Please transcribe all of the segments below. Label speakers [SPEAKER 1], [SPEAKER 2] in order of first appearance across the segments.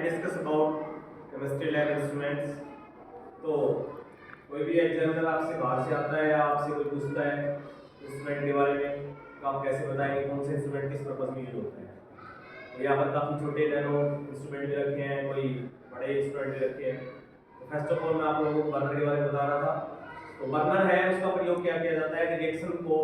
[SPEAKER 1] Discuss about chemistry lab instruments. तो कोई भी एग्जामिनर आपसे बाहर से आता है या आपसे कोई पूछता है इंस्ट्रूमेंट के बारे में, तो आप कैसे बताएंगे कौन से इंस्ट्रूमेंट किस पर्पज में यूज होता है। तो यहाँ पर काफ़ी छोटे नैनो इंस्ट्रूमेंट भी रखे हैं, कोई बड़े इंस्ट्रूमेंट भी रखे हैं। तो फर्स्ट ऑफ ऑल मैं आप लोगों को बर्नर के बारे में बता रहा था। तो बर्नर है, उसका प्रयोग क्या किया जाता है कि रिएक्शन को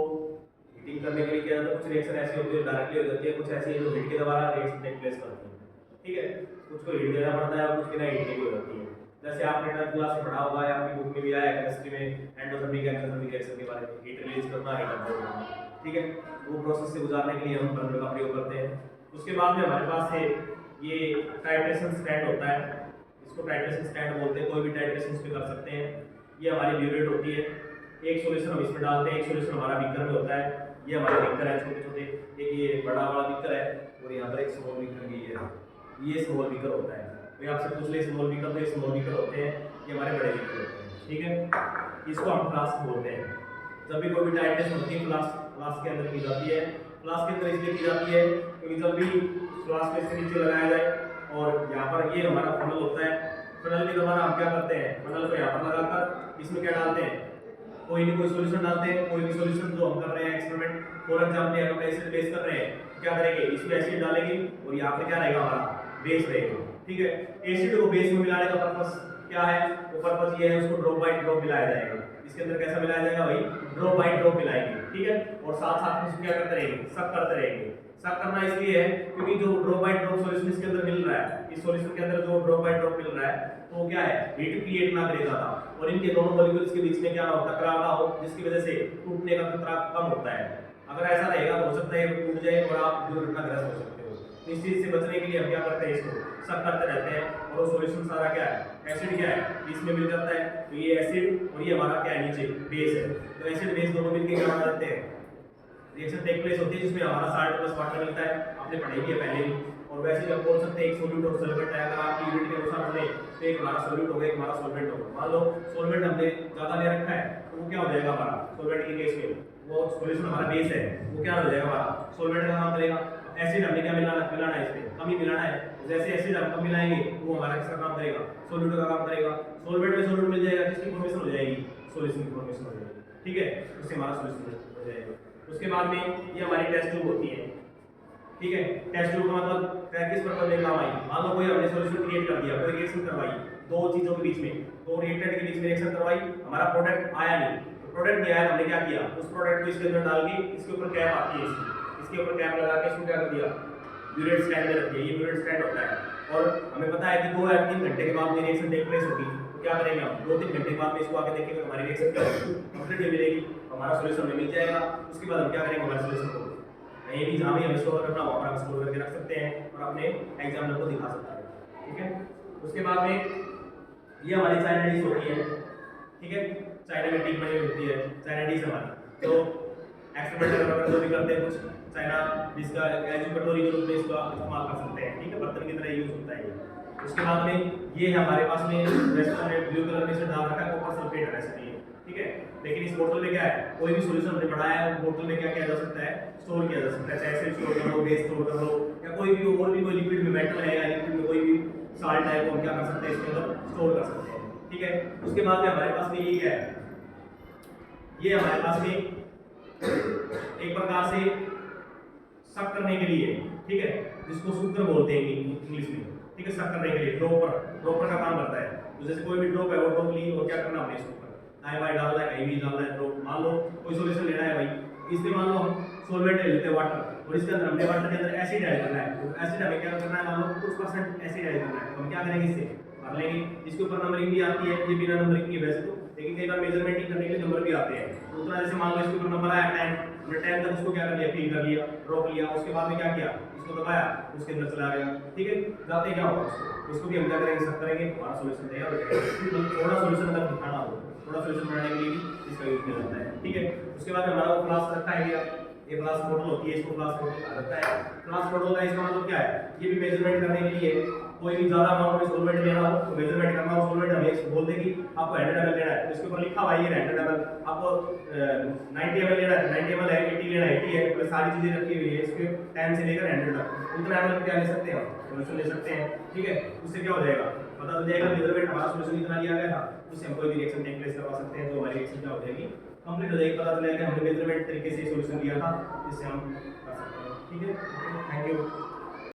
[SPEAKER 1] हीटिंग करने के लिए किया जाता है। कुछ रिएक्शन ऐसी होती है डायरेक्टली हो जाती है, कुछ ऐसी है जो हीट के द्वारा रिएक्शन टेक प्लेस करती है। ठीक है, कुछ को हीट देना पड़ता है और कुछ बिना हीट के हो जाती है। जैसे आपने 10th क्लास में पढ़ा होगा या आपकी बुक में भी आया केमिस्ट्री में एंडोथर्मिक एक्सोथर्मिक रिएक्शन के बारे में, हीट रिलीज करना, हीट अब्जॉर्ब करना। ठीक है, वो प्रोसेस से गुजारने के लिए हम बर्नर का प्रयोग करते हैं। उसके बाद में हमारे पास है ये टाइट्रेशन स्टैंड होता है, इसको टाइट्रेशन स्टैंड बोलते हैं। कोई भी टाइट्रेशन इस पे कर सकते हैं। ये हमारी ब्यूरेट होती है, एक सॉल्यूशन हम इसमें डालते हैं, एक सॉल्यूशन हमारा बीकर में होता है। ये हमारे बीकर है छोटे छोटे, एक ये बड़ा वाला बीकर है और यहाँ पर एक स्मॉल बीकर भी है, ये स्मॉल बीकर होता है। तो आपसे पूछ ले स्मॉल बीकर, तो ये स्मॉल बीकर होते हैं, ये हमारे बड़े बीकर होते हैं। ठीक है, इसको हम फ्लास्क बोलते हैं। जब भी कोई भी टाइट्रेशन होती है फ्लास्क के अंदर की जाती है। फ्लास्क के अंदर इसलिए की जाती है क्योंकि जब भी फ्लास्क को इसके नीचे लगाया जाए और यहाँ पर ये हमारा फनल होता है, फनल के द्वारा हम क्या करते हैं, फनल को यहाँ पर लगाकर इसमें क्या डालते हैं, कोई नहीं कोई सॉल्यूशन डालते हैं। कोई भी सॉल्यूशन जो हम कर रहे हैं एक्सपेरिमेंट, फॉर एग्जांपल हम एसिड बेस कर रहे हैं, क्या करेंगे, इसमें एसिड डालेंगे और यहाँ पे क्या रहेगा, हमारा बेस रहेगा। ठीक है, एसिड को बेस में मिलाने का पर्पस क्या है, वो पर्पस ये है उसको ड्रॉप बाय ड्रॉप मिलाया जाएगा। इसके अंदर कैसा मिलाया जाएगा भाई, ड्रॉप बाय ड्रॉप मिलाएंगे। ठीक है, और साथ साथ में क्या करते रहेंगे, सब करते रहेंगे। सब करना इसलिए है क्योंकि जो ड्रॉप बाय ड्रॉप सॉल्यूशन इसके अंदर मिल रहा है, इस सॉल्यूशन के अंदर जो ड्रॉप बाय ड्रॉप मिल रहा है, तो क्या है, हीट क्रिएट ना करे ज्यादा और इनके दोनों मॉलिक्यूल्स के बीच में क्या ना हो, टकराव ना हो, जिसकी वजह से टूटने का खतरा कम होता है। अगर ऐसा रहेगा तो हो सकता है टूट जाए और आप दुर्घटनाग्रस्त हो सकते हो। तो इस चीज से बचने के लिए हम क्या करते हैं, इसको सब करते रहते हैं और वो सॉल्यूशन सारा क्या है, एसिड क्या है, इसमें मिल जाता है। तो ये एसिड और ये हमारा क्या है, नीचे बेस है। तो एसिड बेस दोनों मिलकर क्या बना जाते हैं, रिएक्शन टेक प्लेस होती है जिसमें हमारा साल्ट प्लस वाटर मिलता है। आपने पढ़ाई की है पहले भी। और वैसे भी हम बोल सकते हैं एक सॉल्यूट और सॉल्वेंट है। अगर आपकी यूनिट के अनुसार हमने तो एक हमारा सॉल्यूट होगा, एक हमारा सॉल्वेंट होगा। मान लो सॉल्वेंट हमने ज्यादा ले रखा है तो वो क्या हो जाएगा, हमारा सॉल्वेंट के केस में वो सॉल्यूशन हमारा बेस है, वो क्या हो जाएगा, हमारा सॉल्वेंट का काम करेगा। एसिड हमने क्या मिलाना है, इसमें कम ही मिलाना है। जैसे एसिड हम कम मिलाएंगे वो हमारा किसका काम करेगा, सॉल्यूट का काम करेगा। सॉल्वेंट में सॉल्यूट मिल जाएगा, किसकी फॉर्मेशन हो जाएगी, सॉल्यूशन की फॉर्मेशन हो जाएगी। ठीक है, उससे हमारा सॉल्यूशन हो जाएगा। उसके बाद में ये हमारी टेस्ट ट्यूब होती है। ठीक है, टेस्ट ट्यूब का मतलब किस पर्पस में काम आई। मान लो कोई हमने सॉल्यूशन क्रिएट कर दिया, कोई रिएक्शन करवाई दो चीजों के बीच में, दो रिएक्टेंट के बीच में रिएक्शन करवाई, हमारा प्रोडक्ट आया नहीं। तो प्रोडक्ट नहीं आया, हमने क्या किया, उस प्रोडक्ट को इसके अंदर डाल के, इसके ऊपर कैप आती है, इसके ऊपर कैप लगा के इसको क्या कर दिया, ब्यूरेट स्टैंड में रख दिया। ये ब्यूरेट स्टैंड होता है और हमें पता है कि 2 या 3 घंटे के बाद में रिएक्शन टेक प्लेस होगी। तो क्या करेंगे हम, 2-3 घंटे के बाद में इसको आके देखेंगे हमारी रिएक्शन क्या होगी, कंप्लीट मिलेगी, हमारा सॉल्यूशन हमें मिल जाएगा। उसके बाद हम क्या करेंगे, हमारे सॉल्यूशन को कहीं भी जहाँ भी हमें स्टोर करना हो वहाँ स्टोर करके रख सकते हैं और अपने एग्जामिनर को दिखा सकते हैं। ठीक है, उसके बाद में ये हमारी चाइना डिश होती है। ठीक है, चाइना में टीक बनी होती है, चाइना डिश हमारी। तो एक्सपेरिमेंट जो भी करते हैं कुछ चाइना डिश का एज कटोरी के रूप में इसका इस्तेमाल कर सकते हैं। ठीक है, बर्तन की तरह यूज होता है ये। उसके बाद में ये है हमारे पास में रेस्टोरेंट ब्लू कलर में से डाल रखा है, कॉपर सल्फेट रेसिपी है। ठीक है, लेकिन इस बोतल में क्या है, कोई भी सॉल्यूशन हमने बढ़ाया है बोतल में क्या किया जा सकता है, स्टोर किया जा सकता है। चाहे एसिड स्टोर कर लो, बेस स्टोर कर लो, या कोई भी और भी कोई लिक्विड में मेटल है या लिक्विड में कोई भी साल्ट है वो हम क्या कर सकते हैं, इसके अंदर स्टोर कर सकते हैं। ठीक है, उसके बाद में हमारे पास में ये क्या है, ये हमारे पास में एक प्रकार से सक करने के लिए, ठीक है, जिसको सुकर बोलते हैं इंग्लिश में। ठीक है, सक करने के लिए ड्रॉपर का काम करता है। तो जैसे कोई भी ड्रॉप है वो ड्रॉप ली और क्या करना हमने इसके ऊपर दाएं बाएं डालना है, कहीं भी डालना है ड्रॉप। मान लो कोई सॉल्यूशन लेना है भाई, इसमें मान लो हम सॉल्वेंट ले लेते हैं वाटर और इसके अंदर हमने वाटर के अंदर एसिड ऐड करना है। तो एसिड हमें क्या करना है, मान लो कुछ % एसिड ऐड करना है। तो हम क्या करेंगे, इससे भर लेंगे। इसके ऊपर नंबरिंग भी आती है, ये बिना नंबरिंग की वैसे तो, लेकिन कई बार मेजरमेंट करने के लिए नंबर भी आते हैं। तो उतना जैसे मान लो इसके ऊपर नंबर आया 10, हमने 10 तक उसको क्या कर लिया, फिल कर लिया, ड्रॉप लिया। उसके बाद में क्या किया, इसको दबाया, उसके अंदर चला गया। ठीक है, जाते क्या होगा उसको भी हम क्या करेंगे, सब करेंगे, हमारा सॉल्यूशन तैयार हो जाएगा। थोड़ा सॉल्यूशन अगर दिखाना हो, थोड़ा सॉल्यूशन बनाने के लिए भी इसका यूज किया जाता है। ठीक है, उसके बाद हमारा वो फ्लास्क रखा है, ये फ्लास्क बोतल होती है, इसको फ्लास्क बोतल कहा जाता है। फ्लास्क बोतल का इसका मतलब क्या है, ये भी मेजरमेंट करने के लिए कोई भी ज्यादा अमाउंट में सॉल्वेंट लेना हो तो मेजरमेंट करना हो, सॉल्वेंट हमें इसको बोल देगी आपको 100 ml लेना है, तो इसके ऊपर लिखा हुआ है ये 100 ml। आपको 90 ml लेना है 90 ml है, 80 लेना है 80 है, तो सारी चीजें रखी हुई है इसके 10 से लेकर 100 तक। उतना ml क्या ले सकते हैं हम, सॉल्यूशन ले सकते हैं, ठीक है। उससे क्या हो जाएगा, पता चल जाएगा मेजरमेंट हमारा सॉल्यूशन कितना लिया गया था, उससे हम कोई भी रिएक्शन टेक प्लेस करवा सकते हैं, तो हमारी रिएक्शन क्या हो जाएगी, कंप्लीट हो जाएगी। पता चलेगा कि हमने मेजरमेंट तरीके से सॉल्यूशन लिया था, जिससे हम कर सकते हैं, ठीक है। Thank you.